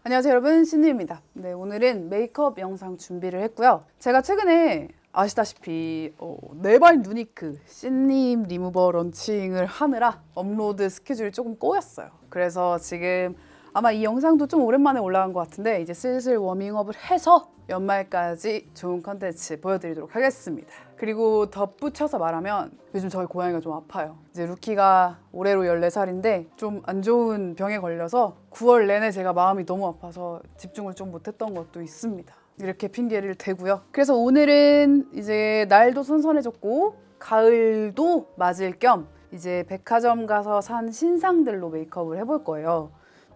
안녕하세요 여러분, 신니입니다. 네, 오늘은 메이크업 영상 준비를 했고요. 제가 최근에 아시다시피 네바인 누니크 신님 리무버 런칭을 하느라 업로드 스케줄이 조금 꼬였어요. 그래서 지금 아마 이 영상도 좀 오랜만에 올라간 것 같은데 이제 슬슬 워밍업을 해서 연말까지 좋은 컨텐츠 보여드리도록 하겠습니다. 그리고 덧붙여서 말하면 요즘 저희 고양이가 좀 아파요. 이제 루키가 올해로 14살인데 좀 안 좋은 병에 걸려서 9월 내내 제가 마음이 너무 아파서 집중을 좀 못했던 것도 있습니다. 이렇게 핑계를 대고요. 그래서 오늘은 이제 날도 선선해졌고 가을도 맞을 겸 이제 백화점 가서 산 신상들로 메이크업을 해볼 거예요.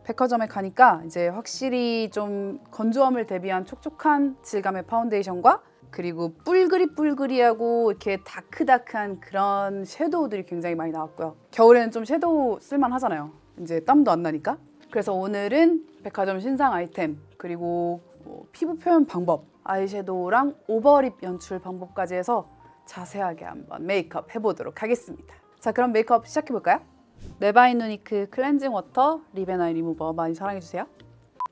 백화점에 가니까 이제 확실히 좀 건조함을 대비한 촉촉한 질감의 파운데이션과 그리고 뿔그리뿔그리하고 이렇게 다크다크한 그런 섀도우들이 굉장히 많이 나왔고요. 겨울에는 좀 섀도우 쓸만 하잖아요. 이제 땀도 안 나니까. 그래서 오늘은 백화점 신상 아이템 그리고 피부 표현 방법, 아이섀도우랑 오버립 연출 방법까지 해서 자세하게 한번 메이크업 해보도록 하겠습니다. 자, 그럼 메이크업 시작해볼까요? 네바인 누니크 클렌징 워터 립앤아이 리무버 많이 사랑해주세요.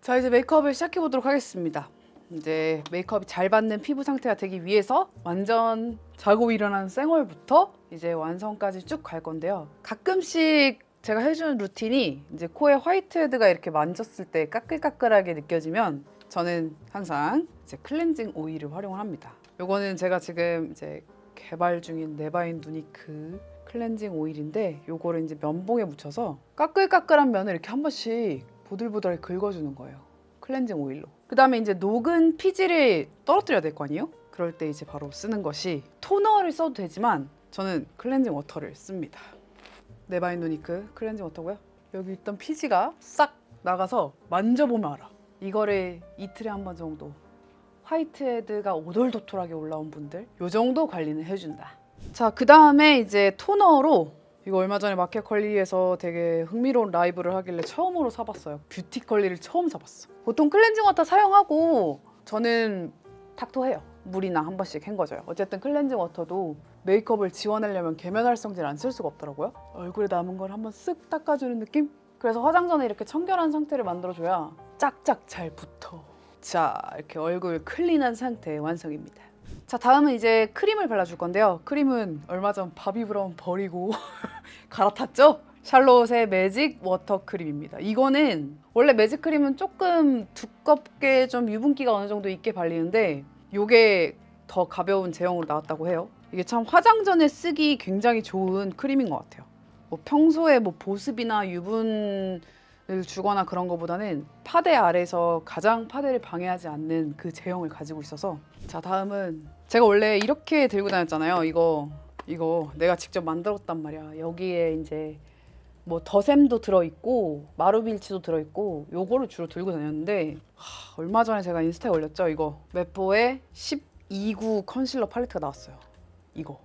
자, 이제 메이크업을 시작해보도록 하겠습니다. 이제 메이크업이 잘 받는 피부 상태가 되기 위해서 완전 자고 일어난 생얼부터 이제 완성까지 쭉 갈 건데요. 가끔씩 제가 해주는 루틴이 이제 코에 화이트 헤드가 이렇게 만졌을 때 까끌까끌하게 느껴지면 저는 항상 이제 클렌징 오일을 활용을 합니다. 요거는 제가 지금 이제 개발 중인 네바인 누니크 클렌징 오일인데 요거를 이제 면봉에 묻혀서 까끌까끌한 면을 이렇게 한 번씩 보들보들 긁어주는 거예요. 클렌징 오일로. 그 다음에 이제 녹은 피지를 떨어뜨려야 될 거 아니에요? 그럴 때 이제 바로 쓰는 것이 토너를 써도 되지만 저는 클렌징 워터를 씁니다. 네바인 누니크 클렌징 워터고요. 여기 있던 피지가 싹 나가서 만져보면 알아. 이거를 이틀에 한 번 정도 화이트 헤드가 오돌도돌하게 올라온 분들 요 정도 관리는 해준다. 자, 그 다음에 이제 토너로 이거 얼마 전에 마켓컬리에서 되게 흥미로운 라이브를 하길래 처음으로 사봤어요. 뷰티컬리를 처음 사봤어. 보통 클렌징 워터 사용하고 저는 탁토해요. 물이나 한 번씩 헹궈줘요. 어쨌든 클렌징 워터도 메이크업을 지워내려면 계면활성제를 안 쓸 수가 없더라고요. 얼굴에 남은 걸 한번 쓱 닦아주는 느낌? 그래서 화장 전에 이렇게 청결한 상태를 만들어줘야 짝짝 잘 붙어. 자, 이렇게 얼굴 클린한 상태의 완성입니다. 자, 다음은 이제 크림을 발라줄 건데요. 크림은 얼마 전 바비 브라운 버리고 갈아탔죠? 샬롯의 매직 워터 크림입니다. 이거는 원래 매직 크림은 조금 두껍게 좀 유분기가 어느 정도 있게 발리는데 이게 더 가벼운 제형으로 나왔다고 해요. 이게 참 화장 전에 쓰기 굉장히 좋은 크림인 것 같아요. 뭐 평소에 뭐 보습이나 유분을 주거나 그런 거보다는 파데 아래에서 가장 파데를 방해하지 않는 그 제형을 가지고 있어서. 자, 다음은 제가 원래 이렇게 들고 다녔잖아요. 이거 내가 직접 만들었단 말이야. 여기에 이제 뭐 더샘도 들어있고 마루빌치도 들어있고 요거를 주로 들고 다녔는데 얼마 전에 제가 인스타에 올렸죠. 이거 메포의 12구 컨실러 팔레트가 나왔어요. 이거.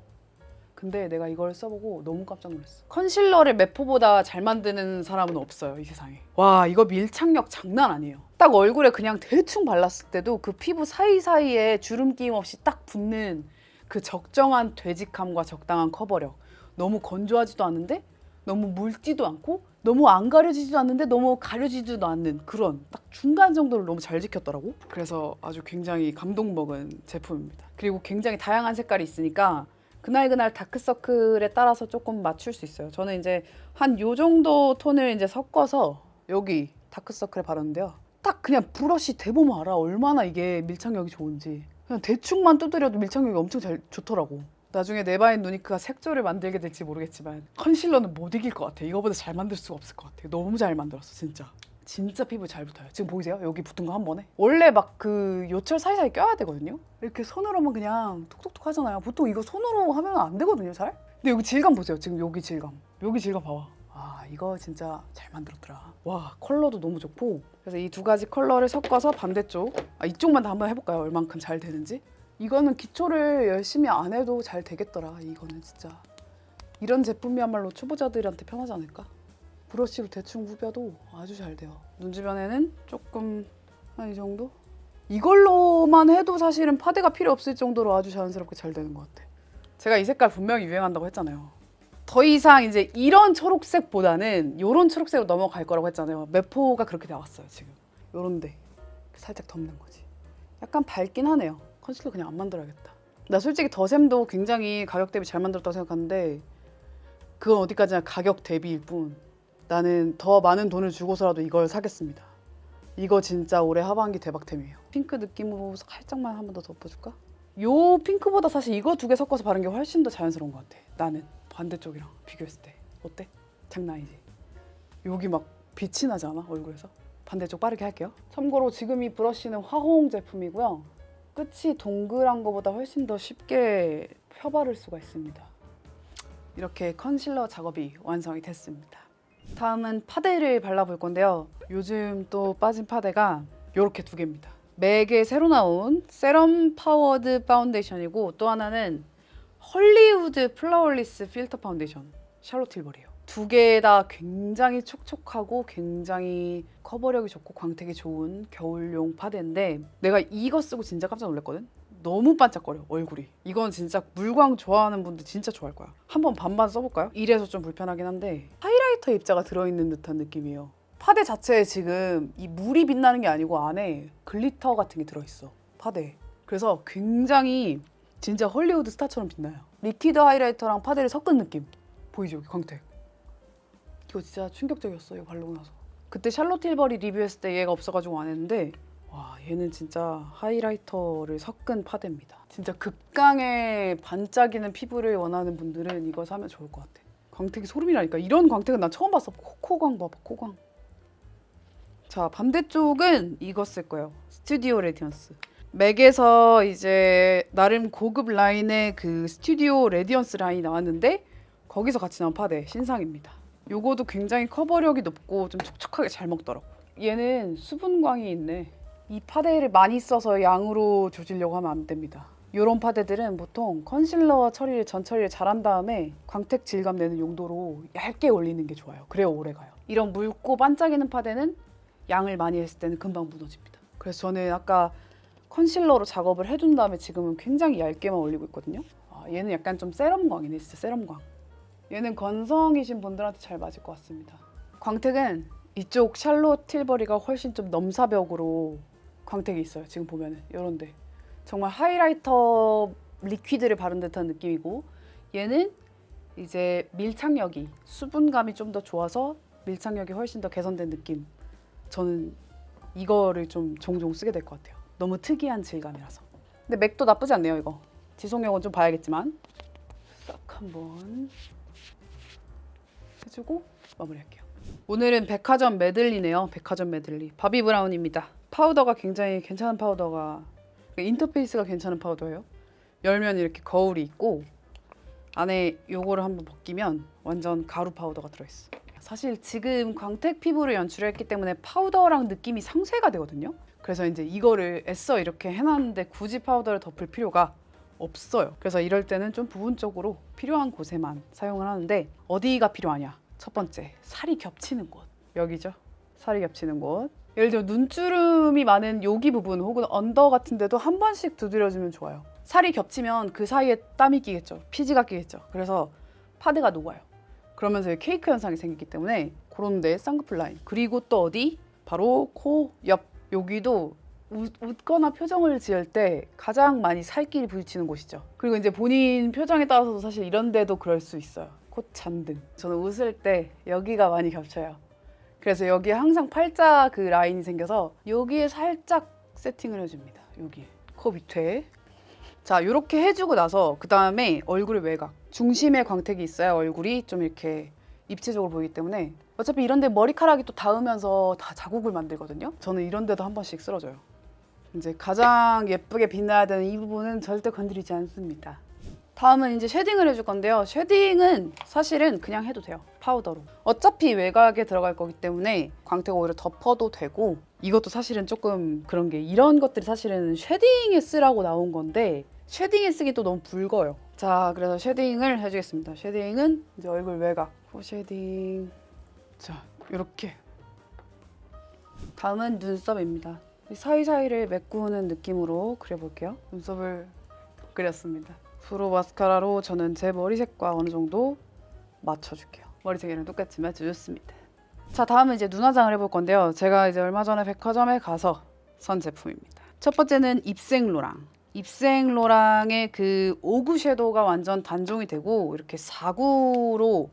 근데 내가 이걸 써보고 너무 깜짝 놀랐어. 컨실러를 메포보다 잘 만드는 사람은 없어요, 이 세상에. 와, 이거 밀착력 장난 아니에요. 딱 얼굴에 그냥 대충 발랐을 때도 그 피부 사이사이에 주름 끼임 없이 딱 붙는 그 적정한 되직함과 적당한 커버력. 너무 건조하지도 않은데 너무 묽지도 않고 너무 안 가려지지도 않는데 너무 가려지지도 않는 그런 딱 중간 정도를 너무 잘 지켰더라고. 그래서 아주 굉장히 감동 먹은 제품입니다. 그리고 굉장히 다양한 색깔이 있으니까 그날 다크서클에 따라서 조금 맞출 수 있어요. 저는 이제 한 요 정도 톤을 이제 섞어서 여기 다크서클에 바르는데요. 딱 그냥 브러쉬 대보면 알아. 얼마나 이게 밀착력이 좋은지. 그냥 대충만 두드려도 밀착력이 엄청 좋더라고. 나중에 네바인 누니크가 색조를 만들게 될지 모르겠지만 컨실러는 못 이길 것 같아. 이거보다 잘 만들 수가 없을 것 같아. 너무 잘 만들었어, 진짜. 진짜 피부 잘 붙어요. 지금 보이세요? 여기 붙은 거 한 번에. 원래 막 그 요철 사이사이 껴야 되거든요. 이렇게 손으로만 그냥 톡톡톡 하잖아요. 보통 이거 손으로 하면 안 되거든요, 잘. 근데 여기 질감 보세요. 지금 여기 질감. 여기 질감 봐봐. 아, 이거 진짜 잘 만들었더라. 와, 컬러도 너무 좋고. 그래서 이 두 가지 컬러를 섞어서 반대쪽. 이쪽만 다 한번 해볼까요? 얼만큼 잘 되는지. 이거는 기초를 열심히 안 해도 잘 되겠더라. 이거는 진짜. 이런 제품이야말로 초보자들한테 편하지 않을까? 브러쉬로 대충 후벼도 아주 잘 돼요. 눈 주변에는 조금 한 이 정도? 이걸로만 해도 사실은 파데가 필요 없을 정도로 아주 자연스럽게 잘 되는 것 같아. 제가 이 색깔 분명히 유행한다고 했잖아요. 더 이상 이제 이런 초록색보다는 이런 초록색으로 넘어갈 거라고 했잖아요. 메포가 그렇게 나왔어요, 지금. 요런데 살짝 덮는 거지. 약간 밝긴 하네요. 컨실러 그냥 안 만들어야겠다. 나 솔직히 더샘도 굉장히 가격 대비 잘 만들었다고 생각하는데 그건 어디까지나 가격 대비일 뿐 나는 더 많은 돈을 주고서라도 이걸 사겠습니다. 이거 진짜 올해 하반기 대박템이에요. 핑크 느낌으로 살짝만 한 번 더 덮어줄까? 요 핑크보다 사실 이거 두 개 섞어서 바른 게 훨씬 더 자연스러운 것 같아. 나는 반대쪽이랑 비교했을 때 어때? 장난 아니지? 여기 막 빛이 나지 않아? 얼굴에서? 반대쪽 빠르게 할게요. 참고로 지금 이 브러쉬는 화호홍 제품이고요. 끝이 동그란 것보다 훨씬 더 쉽게 펴바를 수가 있습니다. 이렇게 컨실러 작업이 완성이 됐습니다. 다음은 파데를 발라볼 건데요. 요즘 또 빠진 파데가 이렇게 두 개입니다. 맥의 새로 나온 세럼 파워드 파운데이션이고 또 하나는 헐리우드 플라워리스 필터 파운데이션 샬롯 틸버리요. 두 개 다 굉장히 촉촉하고 굉장히 커버력이 좋고 광택이 좋은 겨울용 파데인데 내가 이거 쓰고 진짜 깜짝 놀랐거든? 너무 반짝거려 얼굴이. 이건 진짜 물광 좋아하는 분들 진짜 좋아할 거야. 한번 반반 써볼까요? 이래서 좀 불편하긴 한데 하이라이터 입자가 들어있는 듯한 느낌이에요. 파데 자체에 지금 이 물이 빛나는 게 아니고 안에 글리터 같은 게 들어있어 파데에. 그래서 굉장히 진짜 헐리우드 스타처럼 빛나요. 리퀴드 하이라이터랑 파데를 섞은 느낌 보이죠? 여기 광택. 이거 진짜 충격적이었어 이거 바르고 나서. 그때 샬롯 틸버리 리뷰했을 때 얘가 없어가지고 안 했는데 와 얘는 진짜 하이라이터를 섞은 파데입니다. 진짜 극강의 반짝이는 피부를 원하는 분들은 이거 사면 좋을 것 같아. 광택이 소름이라니까. 이런 광택은 난 처음 봤어. 코광 봐봐 코광. 자 반대쪽은 이거 쓸 거예요. 스튜디오 레디언스. 맥에서 이제 나름 고급 라인의 그 스튜디오 레디언스 라인이 나왔는데 거기서 같이 나온 파데 신상입니다. 요거도 굉장히 커버력이 높고 좀 촉촉하게 잘 먹더라고. 얘는 수분광이 있네. 이 파데를 많이 써서 양으로 조지려고 하면 안 됩니다. 이런 파데들은 보통 컨실러 처리를 전 처리를 잘한 다음에 광택 질감 내는 용도로 얇게 올리는 게 좋아요. 그래야 오래가요. 이런 묽고 반짝이는 파데는 양을 많이 했을 때는 금방 무너집니다. 그래서 저는 아까 컨실러로 작업을 해준 다음에 지금은 굉장히 얇게만 올리고 있거든요. 얘는 약간 좀 세럼광이네. 진짜 세럼광. 얘는 건성이신 분들한테 잘 맞을 것 같습니다. 광택은 이쪽 샬롯 틸버리가 훨씬 좀 넘사벽으로 광택이 있어요. 지금 보면은 이런데 정말 하이라이터 리퀴드를 바른 듯한 느낌이고 얘는 이제 밀착력이 수분감이 좀 더 좋아서 밀착력이 훨씬 더 개선된 느낌. 저는 이거를 좀 종종 쓰게 될 것 같아요. 너무 특이한 질감이라서. 근데 맥도 나쁘지 않네요. 이거 지속력은 좀 봐야겠지만 싹 한번 해주고 마무리할게요. 오늘은 백화점 메들리네요. 백화점 메들리 바비 브라운입니다. 파우더가 굉장히 괜찮은 파우더가 인터페이스가 괜찮은 파우더예요. 열면 이렇게 거울이 있고 안에 요거를 한번 벗기면 완전 가루 파우더가 들어있어. 사실 지금 광택 피부를 연출했기 때문에 파우더랑 느낌이 상쇄가 되거든요. 그래서 이제 이거를 애써 이렇게 해놨는데 굳이 파우더를 덮을 필요가 없어요. 그래서 이럴 때는 좀 부분적으로 필요한 곳에만 사용을 하는데 어디가 필요하냐? 첫 번째, 살이 겹치는 곳. 여기죠. 살이 겹치는 곳. 예를 들어 눈주름이 많은 여기 부분 혹은 언더 같은 데도 한 번씩 두드려주면 좋아요. 살이 겹치면 그 사이에 땀이 끼겠죠. 피지가 끼겠죠. 그래서 파데가 녹아요. 그러면서 케이크 현상이 생기기 때문에 그런 데 쌍꺼풀 라인. 그리고 또 어디? 바로 코 옆. 여기도 웃거나 표정을 지을 때 가장 많이 살길이 부딪히는 곳이죠. 그리고 이제 본인 표정에 따라서도 사실 이런 데도 그럴 수 있어요. 콧 잔등. 저는 웃을 때 여기가 많이 겹쳐요. 그래서 여기에 항상 팔자 그 라인이 생겨서 여기에 살짝 세팅을 해줍니다. 여기에 코 밑에. 자 이렇게 해주고 나서 그 다음에 얼굴 외곽 중심에 광택이 있어야 얼굴이 좀 이렇게 입체적으로 보이기 때문에 어차피 이런 데 머리카락이 또 닿으면서 다 자국을 만들거든요. 저는 이런 데도 한 번씩 쓸어줘요. 이제 가장 예쁘게 빛나야 되는 이 부분은 절대 건드리지 않습니다. 다음은 이제 쉐딩을 해줄 건데요. 쉐딩은 사실은 그냥 해도 돼요. 파우더로. 어차피 외곽에 들어갈 거기 때문에 광택 오히려 덮어도 되고 이것도 사실은 조금 그런 게 이런 것들이 사실은 쉐딩에 쓰라고 나온 건데 쉐딩에 쓰기 또 너무 붉어요. 자 그래서 쉐딩을 해주겠습니다. 쉐딩은 이제 얼굴 외곽 코 쉐딩. 자 이렇게. 다음은 눈썹입니다. 사이사이를 메꾸는 느낌으로 그려볼게요. 눈썹을 그렸습니다. 브로우 마스카라로 저는 제 머리색과 어느 정도 맞춰줄게요. 머리색이랑 똑같이 맞춰줬습니다. 자, 다음은 이제 눈 화장을 해볼 건데요. 제가 이제 얼마 전에 백화점에 가서 선 제품입니다. 첫 번째는 입생로랑. 입생로랑의 그 5구 섀도우가 완전 단종이 되고 이렇게 4구로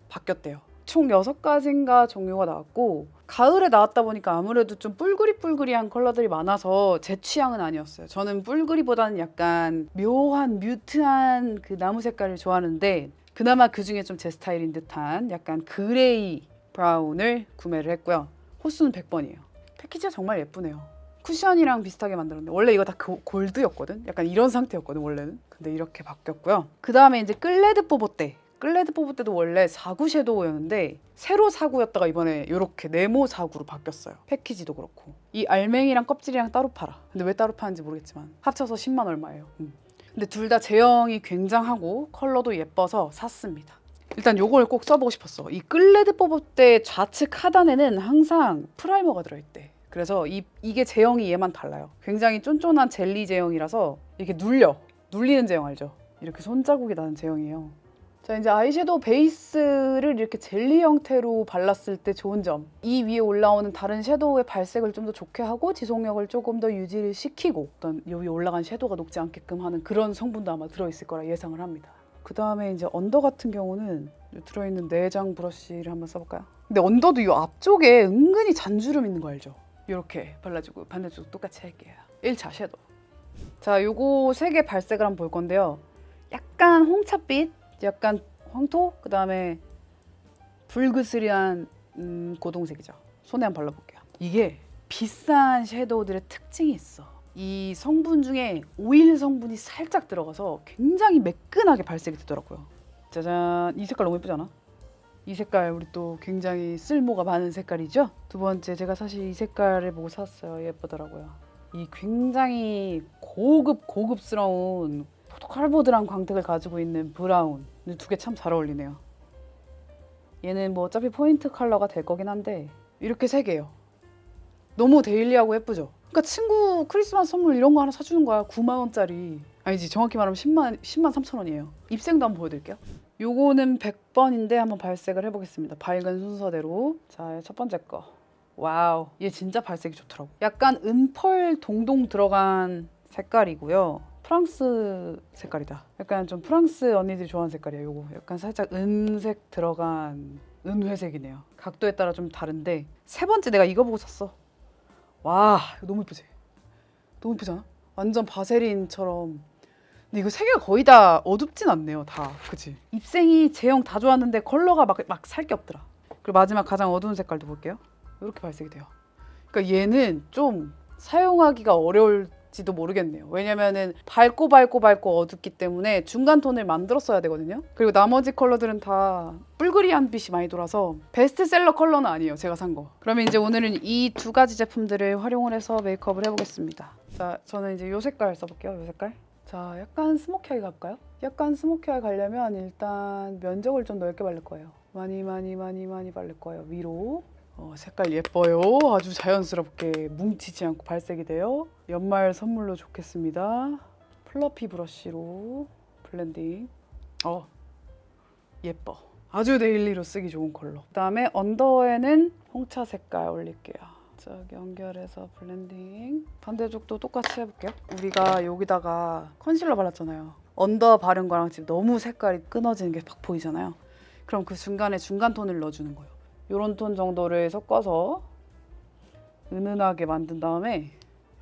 바뀌었대요. 총 6가지인가 종류가 나왔고 가을에 나왔다 보니까 아무래도 좀 뿔그리뿔그리한 컬러들이 많아서 제 취향은 아니었어요. 저는 뿔그리보다는 약간 묘한 뮤트한 그 나무 색깔을 좋아하는데 그나마 그 중에 좀 제 스타일인 듯한 약간 그레이 브라운을 구매를 했고요. 호수는 100번이에요. 패키지가 정말 예쁘네요. 쿠션이랑 비슷하게 만들었는데 원래 이거 다 골드였거든? 약간 이런 상태였거든 원래는. 근데 이렇게 바뀌었고요. 그 다음에 이제 끌레드 뽀뽀떼. 끌레드 뽀뽀떼도 원래 4구 섀도우였는데 새로 4구였다가 이번에 이렇게 네모 4구로 바뀌었어요. 패키지도 그렇고. 이 알맹이랑 껍질이랑 따로 팔아. 근데 왜 따로 파는지 모르겠지만 합쳐서 10만 얼마예요. 근데 둘 다 제형이 굉장하고 컬러도 예뻐서 샀습니다. 일단 요걸 꼭 써보고 싶었어. 이 끌레드 뽀뽀떼 좌측 하단에는 항상 프라이머가 들어있대. 그래서 이게 제형이 얘만 달라요. 굉장히 쫀쫀한 젤리 제형이라서 이렇게 눌리는 제형 알죠? 이렇게 손자국이 나는 제형이에요. 자, 이제 아이섀도우 베이스를 이렇게 젤리 형태로 발랐을 때 좋은 점. 이 위에 올라오는 다른 섀도우의 발색을 좀 더 좋게 하고 지속력을 조금 더 유지를 시키고 어떤 여기 올라간 섀도우가 녹지 않게끔 하는 그런 성분도 아마 들어있을 거라 예상을 합니다. 그 다음에 이제 언더 같은 경우는 들어있는 내장 브러쉬를 한번 써볼까요? 근데 언더도 이 앞쪽에 은근히 잔주름 있는 거 알죠? 이렇게 발라주고 반대쪽도 똑같이 할게요. 1차 섀도우. 자, 요거 3개 발색을 한번 볼 건데요. 약간 홍차빛, 약간 황토, 그 다음에 불그스리한 고동색이죠. 손에 한번 발라볼게요. 이게 비싼 섀도우들의 특징이 있어. 이 성분 중에 오일 성분이 살짝 들어가서 굉장히 매끈하게 발색이 되더라고요. 짜잔, 이 색깔 너무 예쁘지 않아? 이 색깔 우리 또 굉장히 쓸모가 많은 색깔이죠. 두 번째, 제가 사실 이 색깔을 보고 샀어요. 예쁘더라고요. 이 굉장히 고급스러운 포토칼보드란 광택을 가지고 있는 브라운. 두 개 참 잘 어울리네요. 얘는 뭐 어차피 포인트 컬러가 될 거긴 한데 이렇게 3개예요. 너무 데일리하고 예쁘죠? 그러니까 친구 크리스마스 선물 이런 거 하나 사주는 거야. 9만 원짜리. 아니지, 정확히 말하면 10만 3천 원이에요. 입생도 한번 보여드릴게요. 요거는 100번인데 한번 발색을 해보겠습니다. 밝은 순서대로. 자, 첫 번째 거. 와우, 얘 진짜 발색이 좋더라고. 약간 은펄 동동 들어간 색깔이고요. 프랑스 색깔이다. 약간 좀 프랑스 언니들이 좋아하는 색깔이야. 요거 약간 살짝 은색 들어간 은회색이네요. 각도에 따라 좀 다른데 세 번째 내가 이거 보고 샀어. 와, 이거 너무 예쁘지? 너무 예쁘지 않아? 완전 바세린처럼. 근데 이거 3개가 거의 다 어둡진 않네요. 다, 그치? 입생이 제형 다 좋았는데 컬러가 막 살 게 없더라. 그리고 마지막 가장 어두운 색깔도 볼게요. 이렇게 발색이 돼요. 그러니까 얘는 좀 사용하기가 어려울지도 모르겠네요. 왜냐면은 밝고 어둡기 때문에 중간 톤을 만들었어야 되거든요. 그리고 나머지 컬러들은 다 뿔그리한 빛이 많이 돌아서 베스트셀러 컬러는 아니에요. 제가 산 거. 그러면 이제 오늘은 이 2가지 제품들을 활용을 해서 메이크업을 해보겠습니다. 자, 저는 이제 이 색깔 써볼게요. 이 색깔. 자, 약간 스모키하게 갈까요? 약간 스모키하게 가려면 일단 면적을 좀 넓게 바를 거예요. 많이 바를 거예요. 위로. 색깔 예뻐요. 아주 자연스럽게 뭉치지 않고 발색이 돼요. 연말 선물로 좋겠습니다. 플러피 브러쉬로 블렌딩. 예뻐. 아주 데일리로 쓰기 좋은 컬러. 그 다음에 언더에는 홍차 색깔 올릴게요. 쭉 연결해서 블렌딩. 반대쪽도 똑같이 해볼게요. 우리가 여기다가 컨실러 발랐잖아요. 언더 바른 거랑 지금 너무 색깔이 끊어지는 게 팍 보이잖아요. 그럼 그 중간에 중간 톤을 넣어주는 거예요. 이런 톤 정도를 섞어서 은은하게 만든 다음에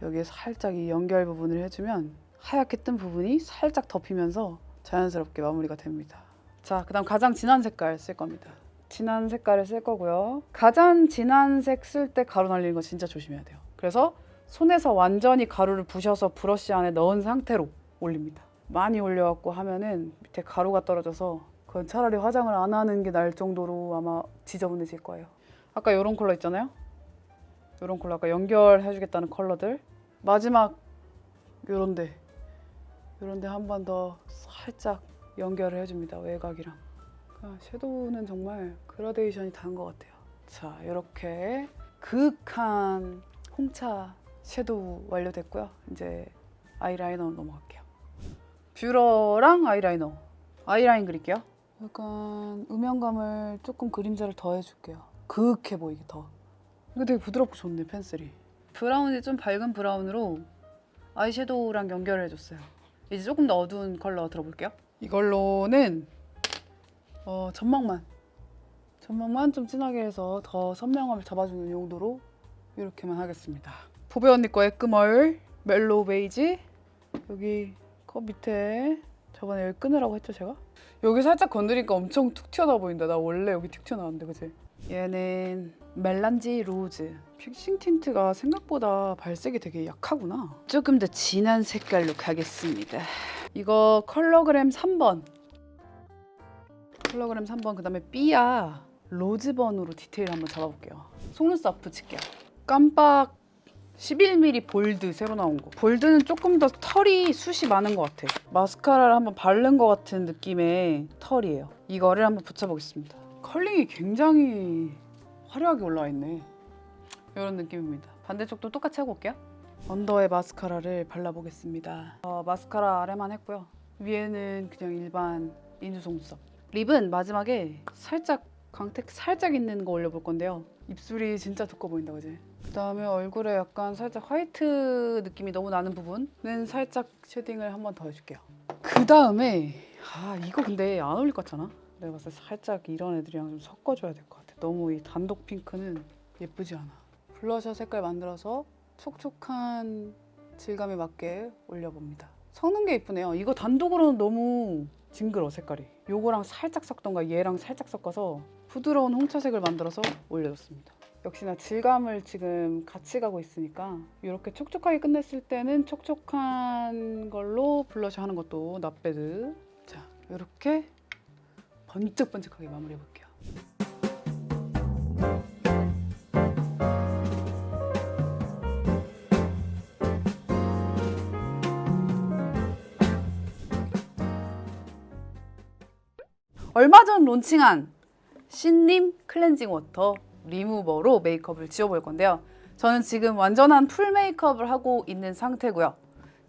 여기에 살짝 이 연결 부분을 해주면 하얗게 뜬 부분이 살짝 덮이면서 자연스럽게 마무리가 됩니다. 자, 그 다음 가장 진한 색깔 쓸 겁니다. 진한 색깔을 쓸 거고요. 가장 진한 색 쓸 때 가루 날리는 거 진짜 조심해야 돼요. 그래서 손에서 완전히 가루를 부셔서 브러쉬 안에 넣은 상태로 올립니다. 많이 올려갖고 하면은 밑에 가루가 떨어져서 그건 차라리 화장을 안 하는 게 나을 정도로 아마 지저분해질 거예요. 아까 이런 컬러 있잖아요. 이런 컬러 아까 연결해주겠다는 컬러들. 마지막 요런데 한 번 더 살짝 연결을 해줍니다. 외곽이랑. 섀도우는 정말 그라데이션이 다른 것 같아요. 자, 이렇게 그윽한 홍차 섀도우 완료됐고요. 이제 아이라이너 넘어갈게요. 뷰러랑 아이라인 그릴게요. 약간 음영감을 조금 그림자를 더 해줄게요. 그윽해 보이게 더. 이거 되게 부드럽고 좋네, 펜슬이. 브라운이 좀 밝은 브라운으로 아이섀도우랑 연결을 해줬어요. 이제 조금 더 어두운 컬러 들어볼게요. 이걸로는 점막만 좀 진하게 해서 더 선명함을 잡아주는 용도로 이렇게만 하겠습니다. 보배 언니 거 애끄멀 멜로우 베이지, 여기 컵 밑에 저번에 여기 끊으라고 했죠 제가? 여기 살짝 건드리니까 엄청 툭 튀어나와 보인다. 나 원래 여기 툭 튀어나왔는데 그치? 얘는 멜란지 로즈. 픽싱 틴트가 생각보다 발색이 되게 약하구나. 조금 더 진한 색깔로 가겠습니다. 이거 컬러그램 3번. 컬러그램 3번, 그 다음에 삐아 로즈번으로 디테일 한번 잡아볼게요. 속눈썹 붙일게요. 깜빡 11mm 볼드 새로 나온 거. 볼드는 조금 더 털이 숱이 많은 것 같아. 마스카라를 한번 바른 것 같은 느낌의 털이에요. 이거를 한번 붙여보겠습니다. 컬링이 굉장히 화려하게 올라와 있네. 이런 느낌입니다. 반대쪽도 똑같이 하고 올게요. 언더에 마스카라를 발라보겠습니다. 마스카라 아래만 했고요. 위에는 그냥 일반 인주 속눈썹. 립은 마지막에 살짝 광택 살짝 있는 거 올려볼 건데요. 입술이 진짜 두꺼워 보인다, 그지? 그 다음에 얼굴에 약간 살짝 화이트 느낌이 너무 나는 부분은 살짝 쉐딩을 한 번 더 해줄게요. 그 다음에 이거 근데 안 어울릴 것 같잖아? 내가 봤을 때 살짝 이런 애들이랑 좀 섞어줘야 될 것 같아. 너무 이 단독 핑크는 예쁘지 않아. 블러셔 색깔 만들어서 촉촉한 질감에 맞게 올려봅니다. 섞는 게 예쁘네요. 이거 단독으로는 너무 징그러워, 색깔이. 요거랑 살짝 섞던가 얘랑 살짝 섞어서 부드러운 홍차색을 만들어서 올려줬습니다. 역시나 질감을 지금 같이 가고 있으니까 이렇게 촉촉하게 끝냈을 때는 촉촉한 걸로 블러셔 하는 것도 not bad. 자, 이렇게 번쩍번쩍하게 마무리해볼게요. 얼마 전 론칭한 신림 클렌징 워터 리무버로 메이크업을 지워볼 건데요. 저는 지금 완전한 풀 메이크업을 하고 있는 상태고요.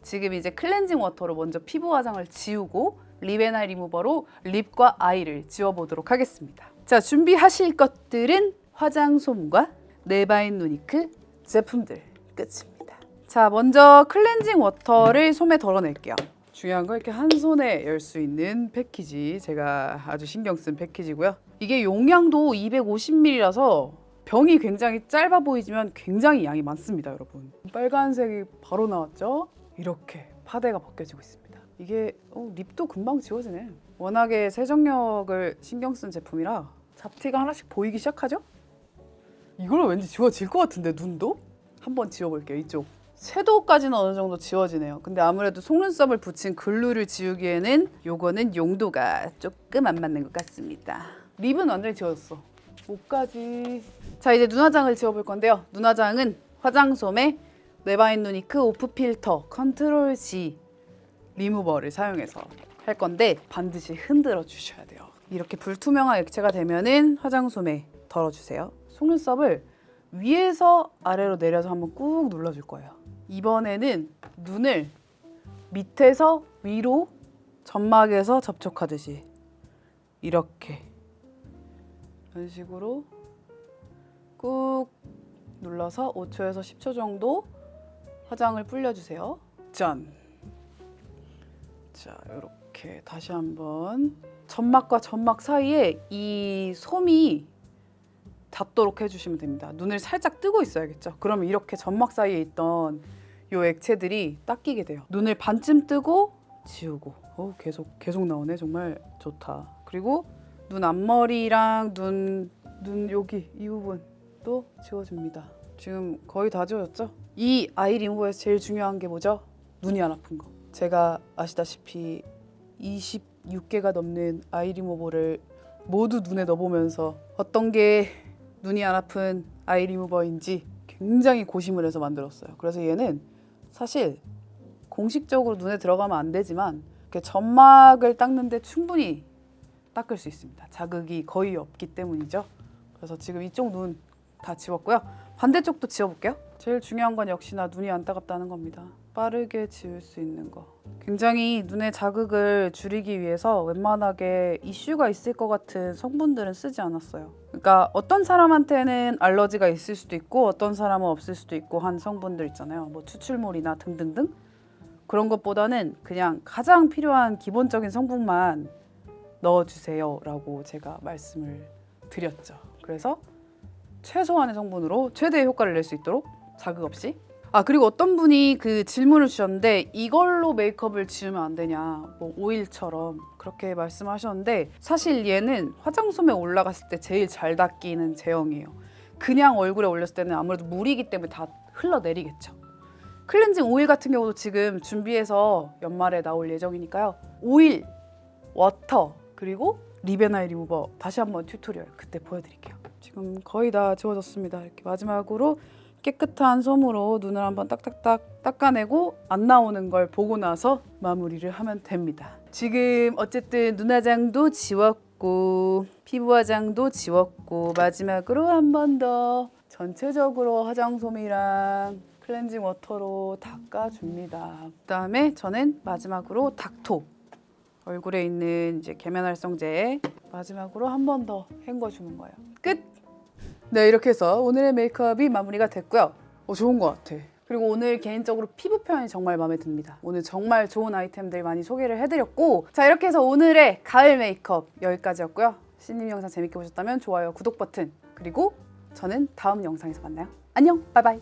지금 이제 클렌징 워터로 먼저 피부 화장을 지우고 립앤아이 리무버로 립과 아이를 지워보도록 하겠습니다. 자, 준비하실 것들은 화장솜과 네바인 누니크 제품들 끝입니다. 자, 먼저 클렌징 워터를 솜에 덜어낼게요. 중요한 건 이렇게 한 손에 열 수 있는 패키지, 제가 아주 신경 쓴 패키지고요. 이게 용량도 250ml라서 병이 굉장히 짧아 보이지만 굉장히 양이 많습니다, 여러분. 빨간색이 바로 나왔죠? 이렇게 파데가 벗겨지고 있습니다. 이게 립도 금방 지워지네. 워낙에 세정력을 신경 쓴 제품이라 잡티가 하나씩 보이기 시작하죠? 이걸로 왠지 지워질 것 같은데, 눈도? 한번 지워볼게요, 이쪽. 섀도우까지는 어느 정도 지워지네요. 근데 아무래도 속눈썹을 붙인 글루를 지우기에는 요거는 용도가 조금 안 맞는 것 같습니다. 립은 완전히 지워졌어. 목까지. 자, 이제 눈화장을 지워볼 건데요. 눈화장은 화장솜에 네바인 누니크 오프 필터 컨트롤 G 리무버를 사용해서 할 건데 반드시 흔들어 주셔야 돼요. 이렇게 불투명한 액체가 되면은 화장솜에 덜어주세요. 속눈썹을 위에서 아래로 내려서 한번 꾹 눌러줄 거예요. 이번에는 눈을 밑에서 위로 점막에서 접촉하듯이 이렇게 이런 식으로 꾹 눌러서 5초에서 10초 정도 화장을 불려주세요. 짠! 자, 이렇게 다시 한번 점막과 점막 사이에 이 솜이 닿도록 해주시면 됩니다. 눈을 살짝 뜨고 있어야겠죠. 그러면 이렇게 점막 사이에 있던 이 액체들이 닦이게 돼요. 눈을 반쯤 뜨고 지우고. 계속 나오네. 정말 좋다. 그리고 눈 앞머리랑 눈 여기 이 부분도 지워줍니다. 지금 거의 다 지워졌죠? 이 아이 리무버에서 제일 중요한 게 뭐죠? 눈이 안 아픈 거. 제가 아시다시피 26개가 넘는 아이 리무버를 모두 눈에 넣어보면서 어떤 게 눈이 안 아픈 아이 리무버인지 굉장히 고심을 해서 만들었어요. 그래서 얘는 사실 공식적으로 눈에 들어가면 안 되지만 이렇게 점막을 닦는데 충분히 닦을 수 있습니다. 자극이 거의 없기 때문이죠. 그래서 지금 이쪽 눈 다 지웠고요. 반대쪽도 지워볼게요. 제일 중요한 건 역시나 눈이 안 따갑다는 겁니다. 빠르게 지울 수 있는 거. 굉장히 눈의 자극을 줄이기 위해서 웬만하게 이슈가 있을 것 같은 성분들은 쓰지 않았어요. 그러니까 어떤 사람한테는 알러지가 있을 수도 있고 어떤 사람은 없을 수도 있고 한 성분들 있잖아요. 뭐 추출물이나 등등등. 그런 것보다는 그냥 가장 필요한 기본적인 성분만 넣어주세요 라고 제가 말씀을 드렸죠. 그래서 최소한의 성분으로 최대의 효과를 낼 수 있도록 자극 없이. 그리고 어떤 분이 그 질문을 주셨는데 이걸로 메이크업을 지우면 안 되냐, 뭐 오일처럼 그렇게 말씀하셨는데, 사실 얘는 화장솜에 올라갔을 때 제일 잘 닦이는 제형이에요. 그냥 얼굴에 올렸을 때는 아무래도 물이기 때문에 다 흘러내리겠죠. 클렌징 오일 같은 경우도 지금 준비해서 연말에 나올 예정이니까요. 오일, 워터, 그리고 리베나이 리무버 다시 한번 튜토리얼 그때 보여드릴게요. 지금 거의 다 지워졌습니다. 이렇게 마지막으로 깨끗한 솜으로 눈을 한번 딱딱딱 닦아내고 안 나오는 걸 보고 나서 마무리를 하면 됩니다. 지금 어쨌든 눈 화장도 지웠고 피부 화장도 지웠고 마지막으로 한 번 더 전체적으로 화장솜이랑 클렌징 워터로 닦아줍니다. 그다음에 저는 마지막으로 닥토 얼굴에 있는 이제 계면활성제 마지막으로 한 번 더 헹궈주는 거예요. 끝! 네, 이렇게 해서 오늘의 메이크업이 마무리가 됐고요. 좋은 것 같아. 그리고 오늘 개인적으로 피부 표현이 정말 마음에 듭니다. 오늘 정말 좋은 아이템들 많이 소개를 해드렸고, 자, 이렇게 해서 오늘의 가을 메이크업 여기까지였고요. 신님 영상 재밌게 보셨다면 좋아요, 구독 버튼, 그리고 저는 다음 영상에서 만나요. 안녕, 바이바이.